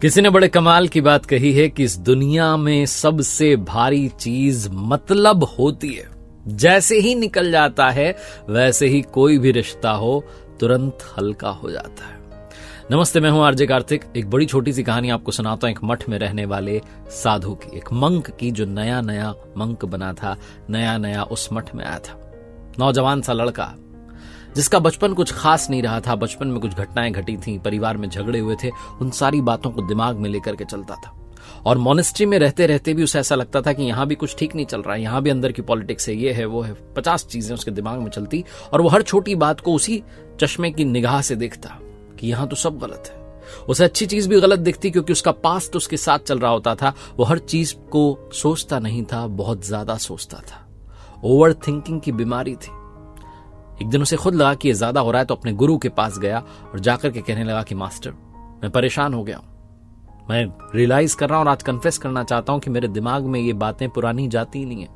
किसी ने बड़े कमाल की बात कही है कि इस दुनिया में सबसे भारी चीज मतलब होती है। जैसे ही निकल जाता है वैसे ही कोई भी रिश्ता हो तुरंत हल्का हो जाता है। नमस्ते, मैं हूं आरजे कार्तिक। एक बड़ी छोटी सी कहानी आपको सुनाता हूं एक मठ में रहने वाले साधु की, एक मंक की जो नया नया मंक बना था, नया नया उस मठ में आया था। नौजवान सा लड़का जिसका बचपन कुछ खास नहीं रहा था। बचपन में कुछ घटनाएं घटी थीं, परिवार में झगड़े हुए थे, उन सारी बातों को दिमाग में लेकर के चलता था। और मॉनेस्ट्री में रहते रहते भी उसे ऐसा लगता था कि यहां भी कुछ ठीक नहीं चल रहा है, यहां भी अंदर की पॉलिटिक्स है, ये है वो है, 50 चीजें उसके दिमाग में चलती और वो हर छोटी बात को उसी चश्मे की निगाह से देखता कि यहां तो सब गलत है। उसे अच्छी चीज भी गलत दिखती क्योंकि उसका पास्ट उसके साथ चल रहा होता था। वो हर चीज को सोचता नहीं था, बहुत ज्यादा सोचता था। ओवर थिंकिंग की बीमारी थी। एक दिन उसे खुद लगा कि ये ज्यादा हो रहा है, तो अपने गुरु के पास गया और जाकर के कहने लगा कि मास्टर, मैं परेशान हो गया हूं। मैं रियलाइज कर रहा हूं और आज कन्फेस करना चाहता हूं कि मेरे दिमाग में ये बातें पुरानी जाती ही नहीं है।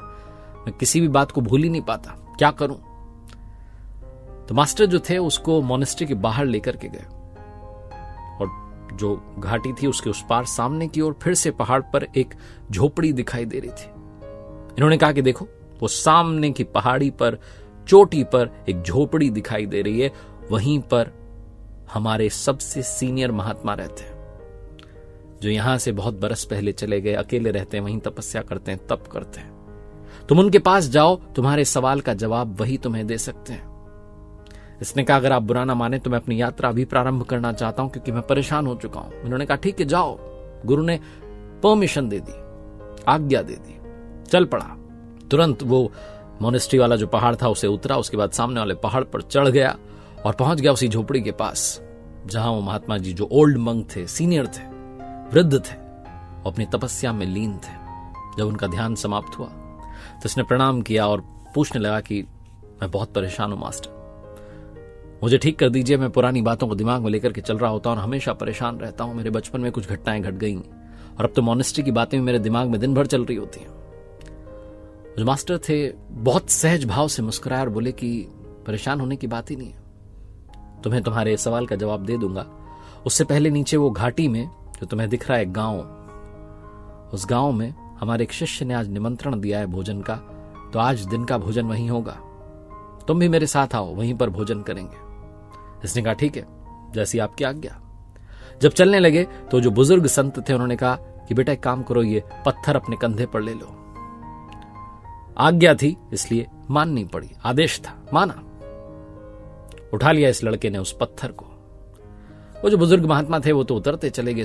मैं किसी भी बात को भूल ही नहीं पाता, क्या करूं? तो मास्टर जो थे उसको मॉनेस्ट्री के बाहर लेकर के गए और जो घाटी थी उसके उस पार सामने की ओर फिर से पहाड़ पर एक झोपड़ी दिखाई दे रही थी। इन्होंने कहा कि देखो, वो सामने की पहाड़ी पर चोटी पर एक झोपड़ी दिखाई दे रही है, वहीं पर हमारे सबसे सीनियर महात्मा रहते हैं, जो यहां से बहुत बरस पहले चले गए, अकेले रहते हैं, वहीं तपस्या करते हैं, तप करते हैं। तुम उनके पास जाओ, तुम्हारे सवाल का जवाब वही तुम्हें दे सकते हैं। इसने कहा अगर आप बुरा ना माने तो मैं अपनी यात्रा अभी प्रारंभ करना चाहता हूं क्योंकि मैं परेशान हो चुका हूं। उन्होंने कहा ठीक है, जाओ। गुरु ने परमिशन दे दी, आज्ञा दे दी, चल पड़ा। तुरंत वो मोनेस्ट्री वाला जो पहाड़ था उसे उतरा, उसके बाद सामने वाले पहाड़ पर चढ़ गया और पहुंच गया उसी झोपड़ी के पास जहां वो महात्मा जी जो ओल्ड मंक थे, सीनियर थे, वृद्ध थे, अपनी तपस्या में लीन थे। जब उनका ध्यान समाप्त हुआ तो उसने प्रणाम किया और पूछने लगा कि मैं बहुत परेशान हूं मास्टर, मुझे ठीक कर दीजिए। मैं पुरानी बातों को दिमाग में लेकर के चल रहा होता हूं और हमेशा परेशान रहता हूं। मेरे बचपन में कुछ घटनाएं घट गई और अब तो मॉनेस्ट्री की बातें मेरे दिमाग में दिन भर चल रही होती हैं। जो मास्टर थे बहुत सहज भाव से मुस्कुराए और बोले कि परेशान होने की बात ही नहीं है, तुम्हें तुम्हारे सवाल का जवाब दे दूंगा। उससे पहले नीचे वो घाटी में जो तुम्हें दिख रहा है गांव, उस गांव में हमारे एक शिष्य ने आज निमंत्रण दिया है भोजन का, तो आज दिन का भोजन वहीं होगा। तुम भी मेरे साथ आओ, वहीं पर भोजन करेंगे। इसने कहा ठीक है, जैसी आपकी आज्ञा। जब चलने लगे तो जो बुजुर्ग संत थे उन्होंने कहा कि बेटा एक काम करो, ये पत्थर अपने कंधे पर ले लो। आज्ञा थी इसलिए माननी पड़ी, आदेश था, माना। उठा लिया इस लड़के ने उस पत्थर को। वो जो बुजुर्ग महात्मा थे वो तो उतरते चले गए।